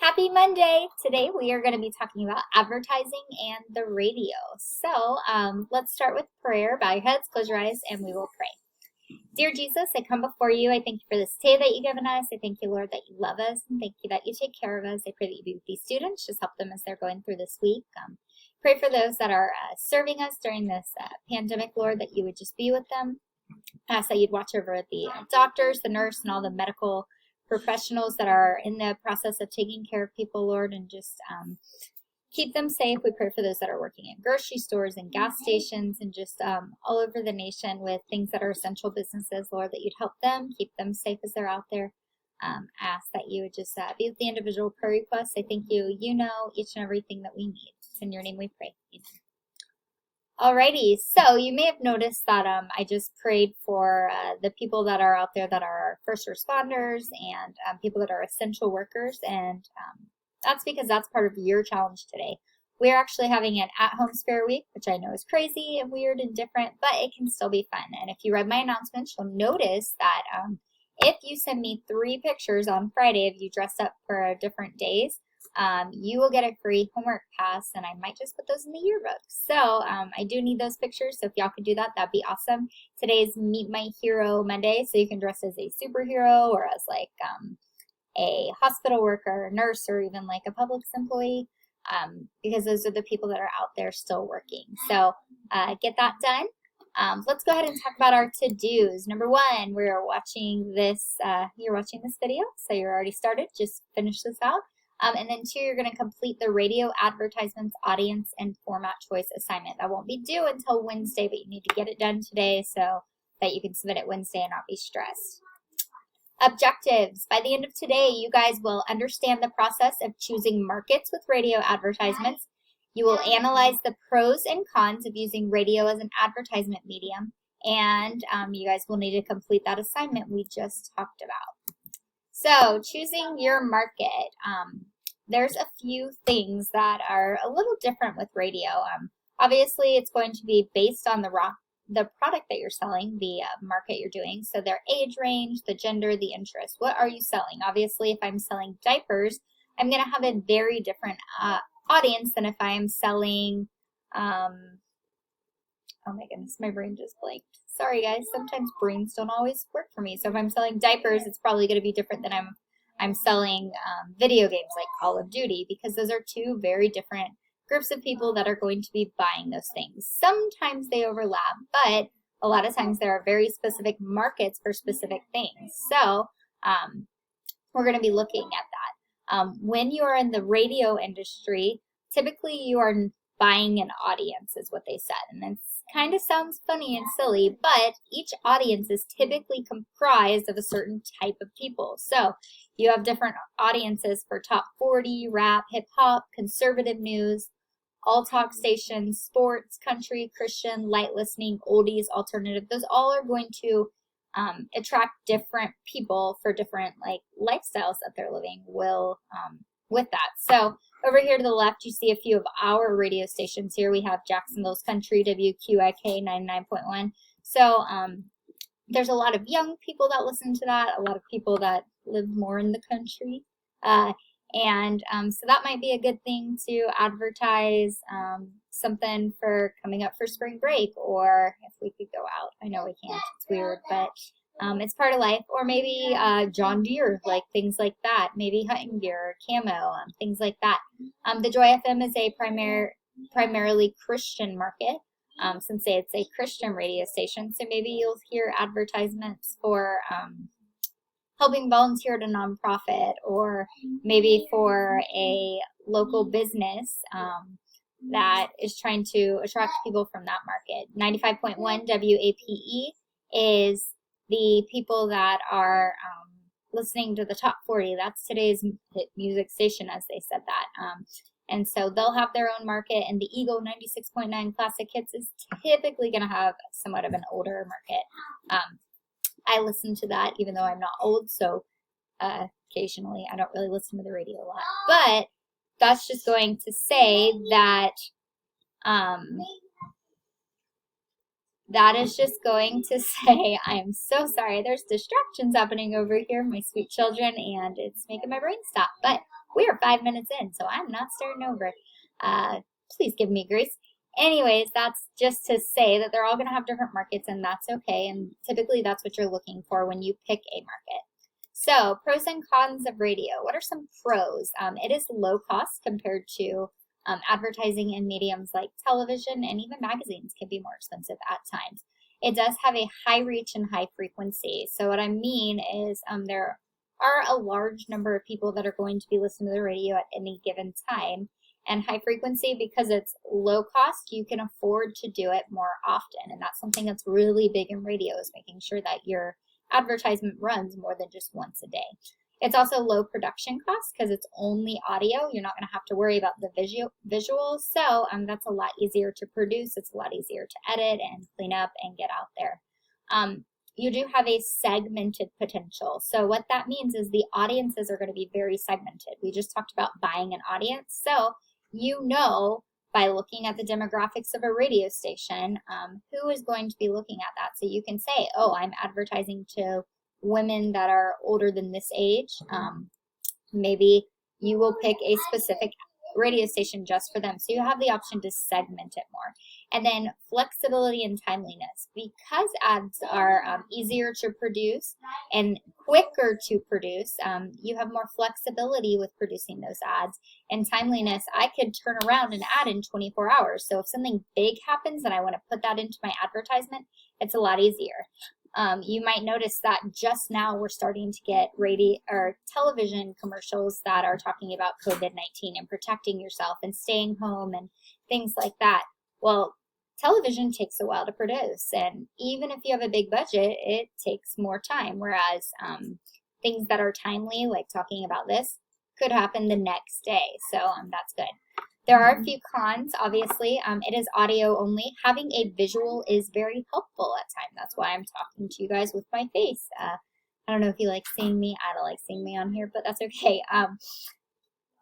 Happy Monday! Today we are going to be talking about advertising and the radio. Let's start with prayer. Bow your heads, close your eyes, and we will pray. Dear Jesus, I come before you. I thank you for this day that you've given us. I thank you, Lord, that you love us, and thank you that you take care of us. I pray that you be with these students. Just help them as they're going through this week. Pray for those that are serving us during this pandemic, Lord, that you would just be with them. Ask that you'd watch over the doctors, the nurse, and all the medical professionals that are in the process of taking care of people, Lord, and just keep them safe. We pray for those that are working in grocery stores and gas stations and just all over the nation with things that are essential businesses, Lord, that you'd help them, keep them safe as they're out there. Ask that you would just be with the individual prayer requests. I thank you. You know each and everything that we need. It's in your name we pray. Amen. Alrighty, so you may have noticed that I just prayed for the people that are out there that are first responders and people that are essential workers, and that's because that's part of your challenge today. We're actually having an at-home spare week, which I know is crazy and weird and different, but it can still be fun. And if you read my announcements, you'll notice that if you send me 3 pictures on Friday of you dressed up for different days, you will get a free homework pass, and I might just put those in the yearbook. So I do need those pictures, so if y'all could do that, that'd be awesome. Today's Meet My Hero Monday, so you can dress as a superhero or as like a hospital worker, a nurse, or even like a Publix employee, because those are the people that are out there still working. So get that done. Let's go ahead and talk about our to-dos. Number 1, we're watching this, you're watching this video, so you're already started. Just finish this out. And then 2, you're going to complete the radio advertisements audience and format choice assignment. That won't be due until Wednesday, but you need to get it done today so that you can submit it Wednesday and not be stressed. Objectives. By the end of today, you guys will understand the process of choosing markets with radio advertisements. You will analyze the pros and cons of using radio as an advertisement medium. And you guys will need to complete that assignment we just talked about. So, choosing your market. There's a few things that are a little different with radio. Obviously, it's going to be based on the product that you're selling, the market you're doing. So their age range, the gender, the interest. What are you selling? Obviously, if I'm selling diapers, I'm going to have a very different audience than if I'm selling, oh my goodness, my brain just blanked. Sorry guys, sometimes brains don't always work for me. So if I'm selling diapers, it's probably going to be different than I'm selling video games like Call of Duty, because those are 2 very different groups of people that are going to be buying those things. Sometimes they overlap, but a lot of times there are very specific markets for specific things. So we're going to be looking at that. When you are in the radio industry, typically you are buying an audience, is what they said. And it kind of sounds funny and silly, but each audience is typically comprised of a certain type of people. So you have different audiences for top 40, rap, hip hop, conservative news, all talk stations, sports, country, Christian, light listening, oldies, alternative. Those all are going to attract different people for different like lifestyles that they're living with that. So over here to the left, you see a few of our radio stations. Here we have Jacksonville's Country, WQIK 99.1. So there's a lot of young people that listen to that, a lot of people that live more in the country. So that might be a good thing to advertise something for coming up for spring break, or if we could go out. I know we can't, it's weird, but it's part of life. Or maybe John Deere, like things like that. Maybe hunting gear or camo, things like that. The Joy FM is a primarily Christian market, since it's a Christian radio station. So maybe you'll hear advertisements for helping volunteer at a nonprofit, or maybe for a local business that is trying to attract people from that market. 95.1 WAPE is the people that are listening to the top 40. That's today's hit music station, as they said that. And so they'll have their own market, and the Eagle 96.9 Classic Hits is typically going to have somewhat of an older market. I listen to that even though I'm not old, so occasionally I don't really listen to the radio a lot. But that's just going to say that that is just going to say, I am so sorry. There's distractions happening over here, my sweet children, and it's making my brain stop. But We are 5 minutes in, so I'm not starting over. Please give me grace. Anyways, that's just to say that they're all going to have different markets, and that's okay. And typically that's what you're looking for when you pick a market. So pros and cons of radio. What are some pros? It is low cost compared to advertising in mediums like television, and even magazines can be more expensive at times. It does have a high reach and high frequency. So what I mean is there are a large number of people that are going to be listening to the radio at any given time. And high frequency, because it's low cost, you can afford to do it more often. And that's something that's really big in radio, is making sure that your advertisement runs more than just once a day. It's also low production costs because it's only audio. You're not going to have to worry about the visuals. So that's a lot easier to produce. It's a lot easier to edit and clean up and get out there. You do have a segmented potential. So what that means is the audiences are going to be very segmented. We just talked about buying an audience. So you know by looking at the demographics of a radio station who is going to be looking at that. So you can say, oh, I'm advertising to women that are older than this age. Maybe you will pick a specific radio station just for them. So you have the option to segment it more. And then flexibility and timeliness. Because ads are easier to produce and quicker to produce, you have more flexibility with producing those ads. And timeliness, I could turn around an ad in 24 hours. So if something big happens and I want to put that into my advertisement, it's a lot easier. You might notice that just now we're starting to get radio or television commercials that are talking about COVID-19 and protecting yourself and staying home and things like that. Well, television takes a while to produce, and even if you have a big budget, it takes more time, whereas things that are timely, like talking about this, could happen the next day. So that's good. There are a few cons, obviously. It is audio only. Having a visual is very helpful at times. That's why I'm talking to you guys with my face. I don't know if you like seeing me. I don't like seeing me on here, but that's okay.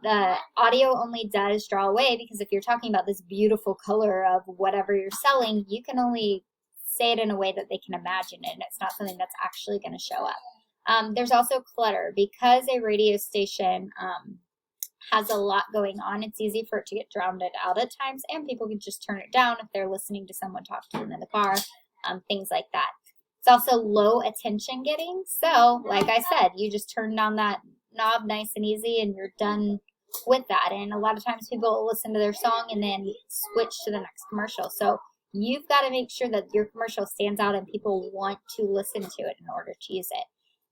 The audio only does draw away, because if you're talking about this beautiful color of whatever you're selling, you can only say it in a way that they can imagine it, and it's not something that's actually going to show up. There's also clutter. Because a radio station has a lot going on, it's easy for it to get drowned out at times, and people can just turn it down if they're listening to someone talk to them in the car, things like that. It's also low attention getting. So like I said, you just turn down that knob nice and easy and you're done with that. And a lot of times people will listen to their song and then switch to the next commercial. So you've got to make sure that your commercial stands out and people want to listen to it in order to use it.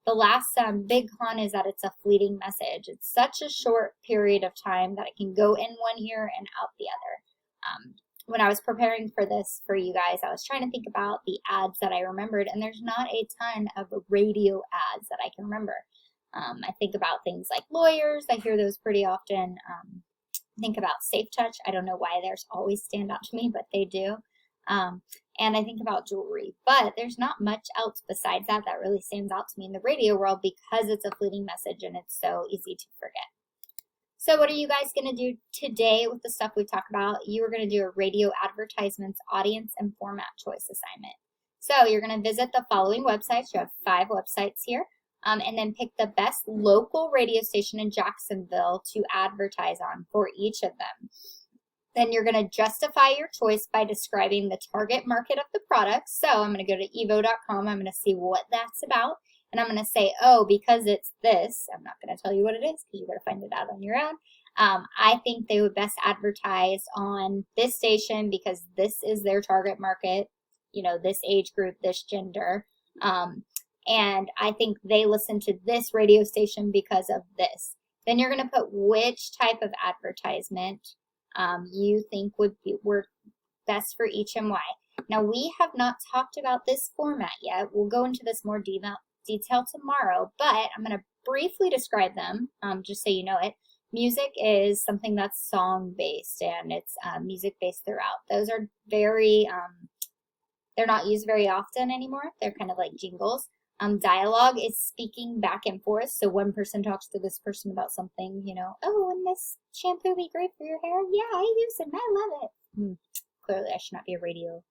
The last big con is that it's a fleeting message. It's such a short period of time that it can go in one ear and out the other. When I was preparing for this for you guys, I was trying to think about the ads that I remembered, and there's not a ton of radio ads that I can remember. I think about things like lawyers. I hear those pretty often. Think about Safe Touch. I don't know why theirs always stand out to me, but they do. And I think about jewelry, but there's not much else besides that that really stands out to me in the radio world, because it's a fleeting message and it's so easy to forget. So what are you guys going to do today with the stuff we talked about? You are going to do a radio advertisements audience and format choice assignment. So you're going to visit the following websites. You have 5 websites here. And then pick the best local radio station in Jacksonville to advertise on for each of them. Then you're going to justify your choice by describing the target market of the product. So I'm going to go to evo.com. I'm going to see what that's about. And I'm going to say, oh, because it's this, I'm not going to tell you what it is because you got to find it out on your own. I think they would best advertise on this station because this is their target market, you know, this age group, this gender. And I think they listen to this radio station because of this. Then you're going to put which type of advertisement you think would work best for each and why. Now, we have not talked about this format yet. We'll go into this more detail tomorrow, but I'm going to briefly describe them just so you know it. Music is something that's song-based, and it's music-based throughout. Those are very, they're not used very often anymore. They're kind of like jingles. Dialogue is speaking back and forth. So one person talks to this person about something, you know, oh, wouldn't this shampoo be great for your hair? Yeah, I use it and I love it. Clearly, I should not be a radio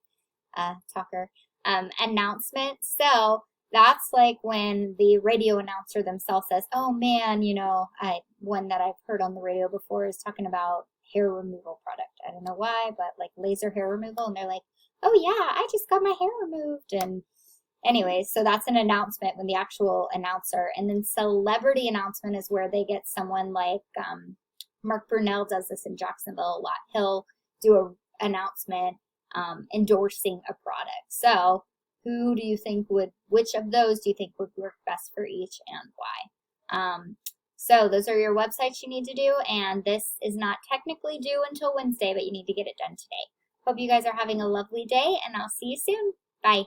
talker. Announcement. So That's like when the radio announcer themselves says, "Oh man, one that I've heard on the radio before is talking about hair removal product. I don't know why, but like laser hair removal." And they're like, "Oh yeah, I just got my hair removed." And anyways, so that's an announcement when the actual announcer, and then celebrity announcement is where they get someone like Mark Brunell does this in Jacksonville a lot. He'll do an announcement endorsing a product. So which of those do you think would work best for each and why? So those are your websites you need to do, and this is not technically due until Wednesday, but you need to get it done today. Hope you guys are having a lovely day, and I'll see you soon. Bye.